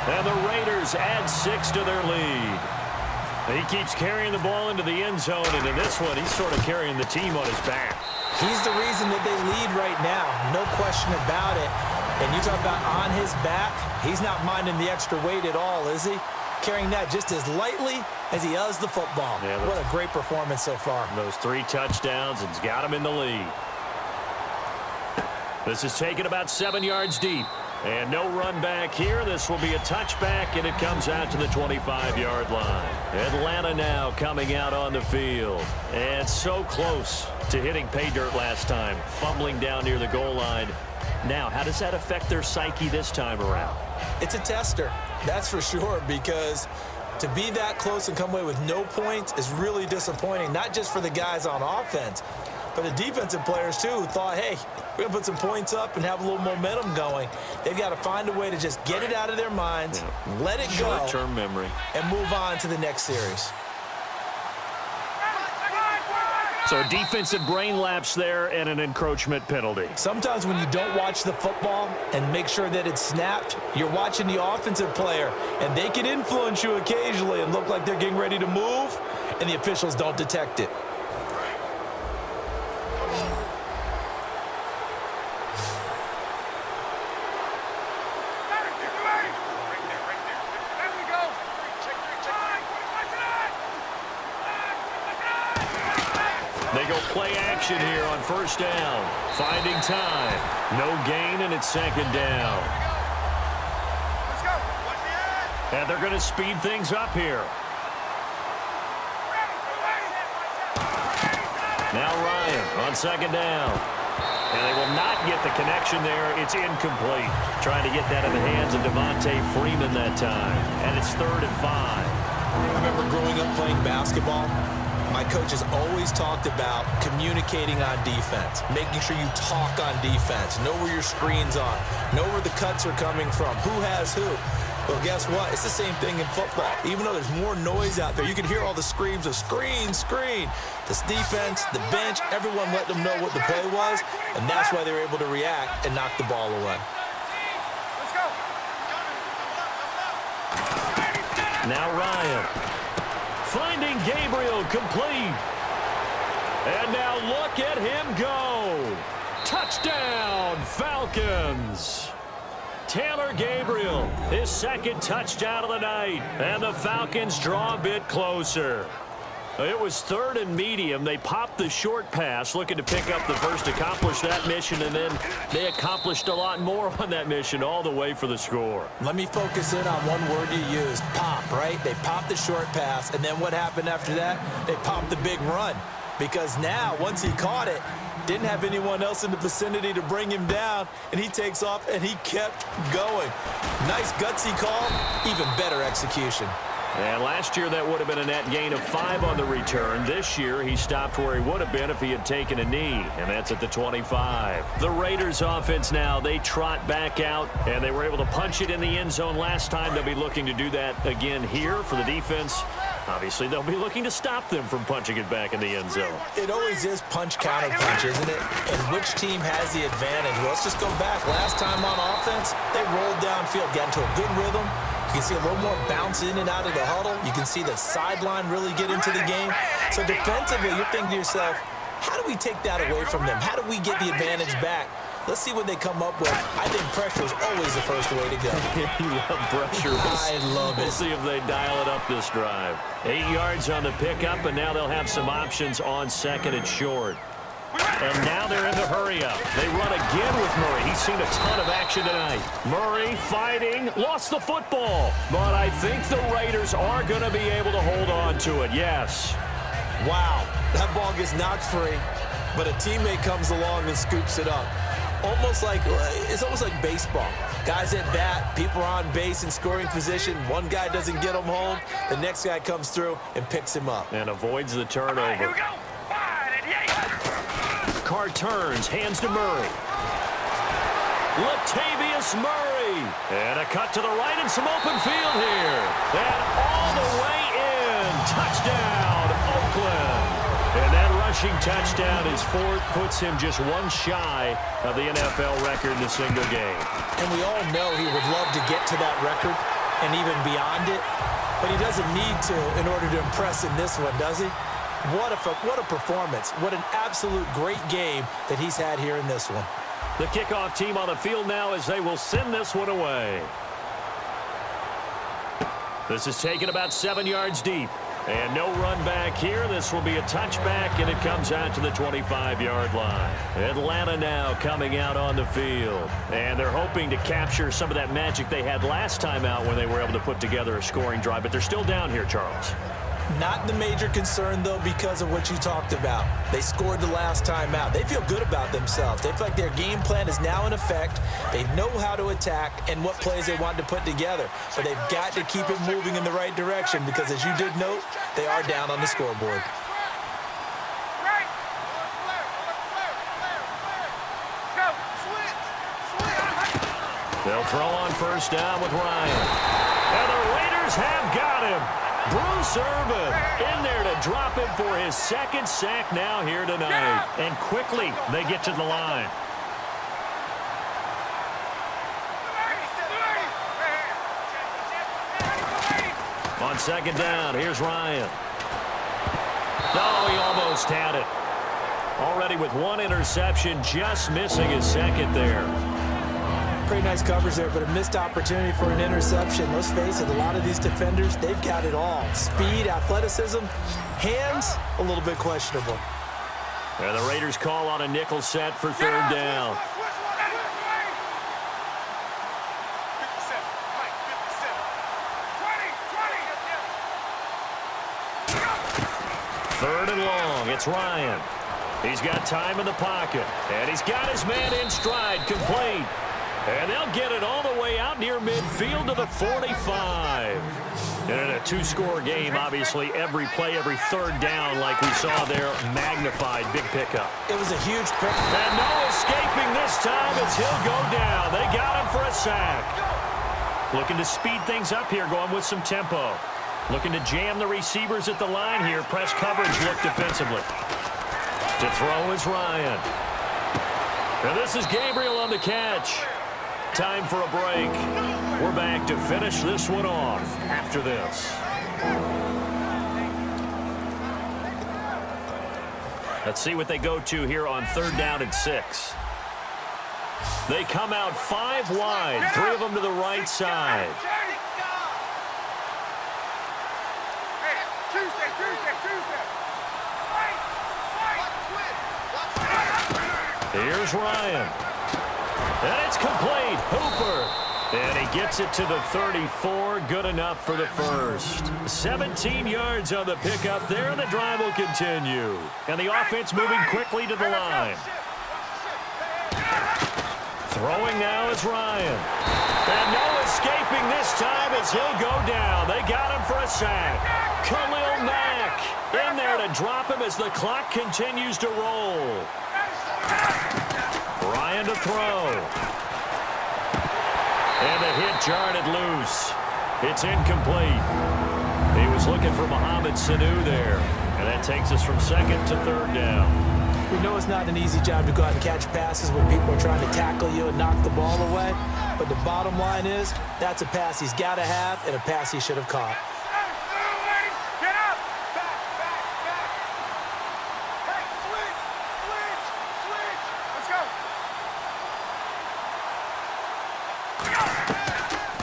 And the Raiders add 6 to their lead. He keeps carrying the ball into the end zone, and in this one, he's sort of carrying the team on his back. He's the reason that they lead right now, no question about it. And you talk about on his back, he's not minding the extra weight at all, is he? Carrying that just as lightly as he does the football. Yeah, what a great performance so far. Those 3 touchdowns and he's got him in the lead. This is taken about 7 yards deep. And no run back here. This will be a touchback, and it comes out to the 25-yard line. Atlanta now coming out on the field. And so close to hitting pay dirt last time, fumbling down near the goal line. Now, how does that affect their psyche this time around? It's a tester, that's for sure, because to be that close and come away with no points is really disappointing, not just for the guys on offense, but the defensive players, too, who thought, hey, we're going to put some points up and have a little momentum going. They've got to find a way to just get it out of their minds, let it go, short-term memory, and move on to the next series. So a defensive brain lapse there and an encroachment penalty. Sometimes when you don't watch the football and make sure that it's snapped, you're watching the offensive player, and they can influence you occasionally and look like they're getting ready to move, and the officials don't detect it. They go play action here on first down. Finding time. No gain, and it's second down. Let's go. And they're going to speed things up here. Now Ryan on second down. And they will not get the connection there. It's incomplete. Trying to get that in the hands of Devontae Freeman that time. And it's 3rd and 5. I remember growing up playing basketball. My coach has always talked about communicating on defense, making sure you talk on defense, know where your screens are, know where the cuts are coming from, who has who. Well, guess what? It's the same thing in football. Even though there's more noise out there, you can hear all the screams of screen, screen. This defense, the bench, everyone let them know what the play was, and that's why they were able to react and knock the ball away. Let's go. Now Ryan. Finding Gabriel complete. And now look at him go. Touchdown, Falcons. Taylor Gabriel, his 2nd touchdown of the night. And the Falcons draw a bit closer. It was 3rd and medium. They popped the short pass, looking to pick up the first, accomplish that mission, and then they accomplished a lot more on that mission all the way for the score. Let me focus in on one word you used, pop, right? They popped the short pass, and then what happened after that? They popped the big run, because now, once he caught it, didn't have anyone else in the vicinity to bring him down, and he takes off, and he kept going. Nice gutsy call, even better execution. And last year, that would have been a net gain of 5 on the return. This year, he stopped where he would have been if he had taken a knee, and that's at the 25. The Raiders offense now, they trot back out, and they were able to punch it in the end zone last time. They'll be looking to do that again here for the defense. Obviously, they'll be looking to stop them from punching it back in the end zone. It always is punch-counter-punch, isn't it? And which team has the advantage? Well, let's just go back. Last time on offense, they rolled downfield, got into a good rhythm. You can see a little more bounce in and out of the huddle. You can see the sideline really get into the game. So defensively, you're thinking to yourself, how do we take that away from them? How do we get the advantage back? Let's see what they come up with. I think pressure is always the first way to go. You love pressure. I love it. We'll see if they dial it up this drive. 8 yards on the pickup, and now they'll have some options on 2nd and short. And now they're in the hurry-up. They run again with Murray. He's seen a ton of action tonight. Murray fighting, lost the football. But I think the Raiders are going to be able to hold on to it, yes. Wow, that ball gets knocked free, but a teammate comes along and scoops it up. It's almost like baseball. Guys at bat, people are on base in scoring position. One guy doesn't get him home. The next guy comes through and picks him up. And avoids the turnover. Here we go. Carr turns, hands to Murray. Latavius Murray. And a cut to the right and some open field here. And all the way in. Touchdown, Oakland. And that rushing touchdown is 4th, puts him just one shy of the NFL record in a single game. And we all know he would love to get to that record. and even beyond it. But he doesn't need to in order to impress in this one, does he? What a performance. What an absolute great game that he's had here in this one. The kickoff team on the field now as they will send this one away. This is taken about 7 yards deep. And no run back here. This will be a touchback, and it comes out to the 25-yard line. Atlanta now coming out on the field. And they're hoping to capture some of that magic they had last time out when they were able to put together a scoring drive. But they're still down here, Charles. Not the major concern, though, because of what you talked about. They scored the last time out. They feel good about themselves. They feel like their game plan is now in effect. They know how to attack and what plays they want to put together. But they've got to keep it moving in the right direction because, as you did note, they are down on the scoreboard. They'll throw on first down with Ryan. And the Raiders have got him. Bruce Irvin in there to drop him for his second sack now here tonight. And quickly they get to the line. On second down, here's Ryan. No, he almost had it. Already with one interception, just missing his second there. Pretty nice coverage there, but a missed opportunity for an interception. Let's face it, a lot of these defenders, they've got it all. Speed, athleticism, hands, a little bit questionable. And the Raiders call on a nickel set for third down. Third and long, it's Ryan. He's got time in the pocket, and he's got his man in stride, complete. And they'll get it all the way out near midfield to the 45. And in a two-score game, obviously, every play, every third down, like we saw there, magnified. Big pickup. It was a huge pick. And no escaping this time as he'll go down. They got him for a sack. Looking to speed things up here, going with some tempo. Looking to jam the receivers at the line here. Press coverage look defensively. To throw is Ryan. And this is Gabriel on the catch. Time for a break. We're back to finish this one off after this. Let's see what they go to here on third down and 6. They come out 5 wide, 3 of them to the right side. Here's Ryan. And it's complete. Hooper. And he gets it to the 34. Good enough for the first. 17 yards on the pickup there, and the drive will continue. And the offense moving quickly to the line. Throwing now is Ryan. And no escaping this time as he'll go down. They got him for a sack. Khalil Mack in there to drop him as the clock continues to roll. Ryan to throw. And the hit jarred it loose. It's incomplete. He was looking for Mohamed Sanu there. And that takes us from second to third down. We know it's not an easy job to go out and catch passes when people are trying to tackle you and knock the ball away. But the bottom line is, that's a pass he's got to have and a pass he should have caught.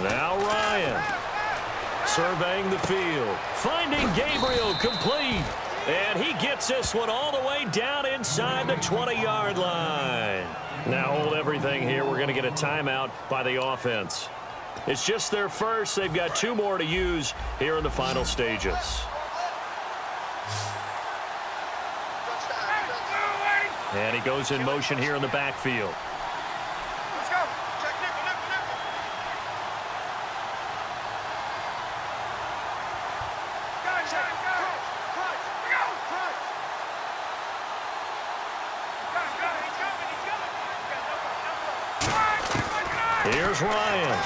Now Ryan surveying the field, finding Gabriel complete, and he gets this one all the way down inside the 20-yard line. Now hold everything here. We're going to get a timeout by the offense. It's just their first. They've got 2 more to use here in the final stages. And he goes in motion here in the backfield. Here's Ryan.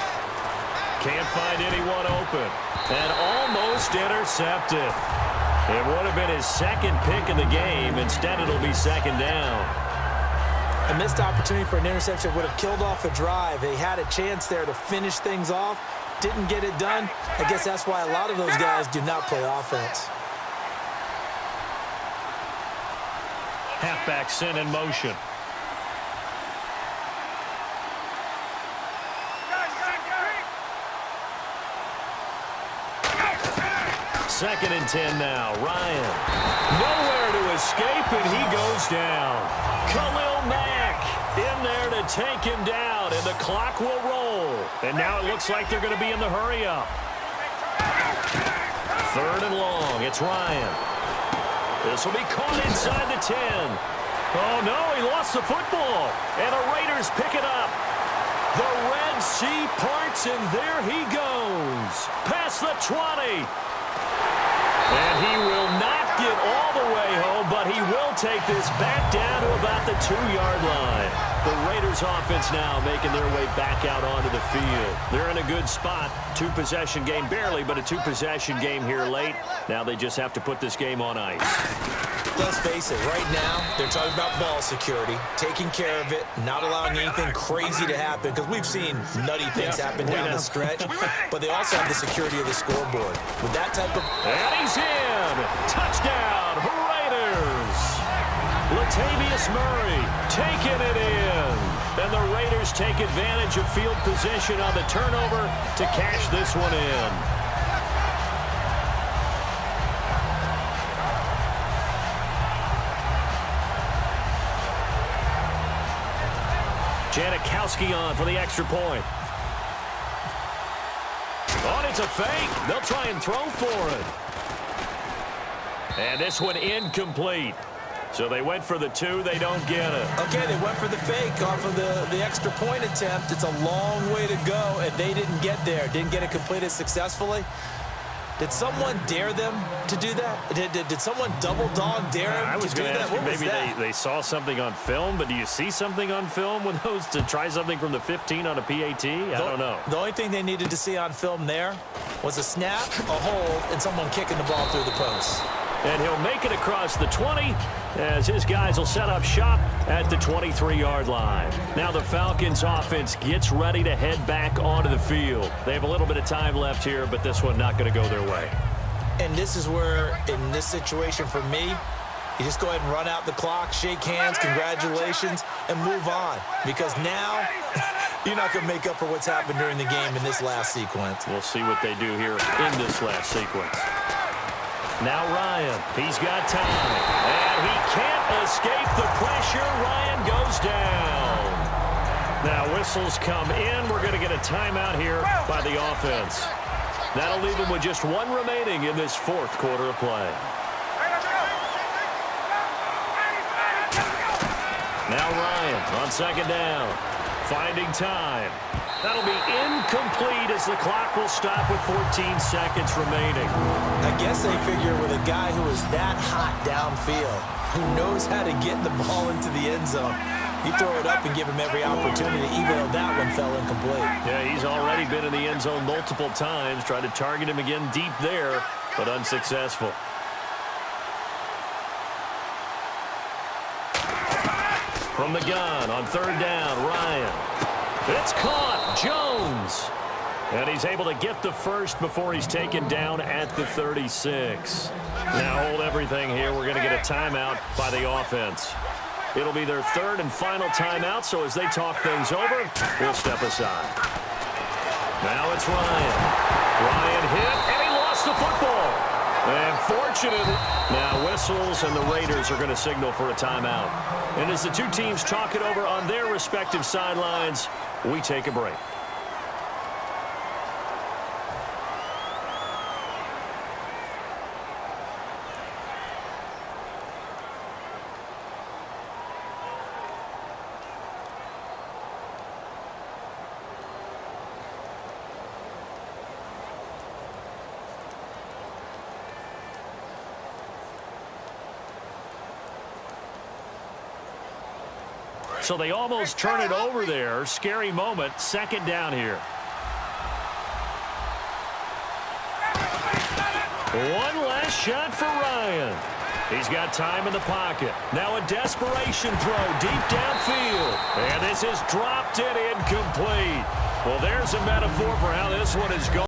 Can't find anyone open. And almost intercepted. It would have been his second pick of the game. Instead, it'll be second down. A missed opportunity for an interception would have killed off a drive. They had a chance there to finish things off. didn't get it done. I guess that's why a lot of those guys do not play offense. Halfback sent in motion. Second and 10 now. Ryan. Nowhere to escape, and he goes down. Khalil Mack in there to take him down, and the clock will roll. And now it looks like they're going to be in the hurry-up. Third and long. It's Ryan. This will be caught inside the 10. Oh, no, he lost the football. And the Raiders pick it up. The Red Sea parts, and there he goes. Past the 20. And he will not get all the way home, but he will take this back down to about the 2-yard line. The Raiders offense now making their way back out onto the field. They're in a good spot. 2-possession game, barely, but a 2-possession game here late. Now they just have to put this game on ice. Let's face it, right now, they're talking about ball security, taking care of it, not allowing anything crazy to happen, because we've seen nutty things happen down the stretch, but they also have the security of the scoreboard. With that type of... And he's in! Touchdown, Raiders! Latavius Murray taking it in. And the Raiders take advantage of field position on the turnover to cash this one in. Janikowski on for the extra point. Oh, it's a fake. They'll try and throw for it. And this one incomplete. So they went for the 2. They don't get it. Okay, they went for the fake off of the extra point attempt. It's a long way to go, and they didn't get there. Didn't get it completed successfully. Did someone dare them to do that? Did someone double-dog dare them to do that? Maybe they saw something on film, but do you see something on film with those to try something from the 15 on a PAT? I don't know. The only thing they needed to see on film there was a snap, a hold, and someone kicking the ball through the post. And he'll make it across the 20 as his guys will set up shop at the 23-yard line. Now the Falcons offense gets ready to head back onto the field. They have a little bit of time left here, but this one not going to go their way. And this is where, in this situation for me, you just go ahead and run out the clock, shake hands, congratulations, and move on. Because now you're not going to make up for what's happened during the game in this last sequence. We'll see what they do here in this last sequence. Now Ryan, he's got time, and he can't escape the pressure. Ryan goes down. Now whistles come in. We're going to get a timeout here by the offense. That'll leave him with just 1 remaining in this 4th quarter of play. Now Ryan on second down, finding time. That'll be incomplete as the clock will stop with 14 seconds remaining. I guess they figure with a guy who is that hot downfield, who knows how to get the ball into the end zone, you throw it up and give him every opportunity, even though that one fell incomplete. Yeah, he's already been in the end zone multiple times, tried to target him again deep there, but unsuccessful. From the gun on third down, Ryan. It's caught. Jones. And he's able to get the first before he's taken down at the 36. Now hold everything here. We're going to get a timeout by the offense. It'll be their 3rd and final timeout, so as they talk things over, we'll step aside. Now it's Ryan. Ryan hit, and he lost the football. And fortunately, now whistles, and the Raiders are going to signal for a timeout. And as the two teams talk it over on their respective sidelines, we take a break. So they almost turn it over there. Scary moment. Second down here. One last shot for Ryan. He's got time in the pocket. Now a desperation throw deep downfield. And this is dropped and incomplete. Well, there's a metaphor for how this one is going.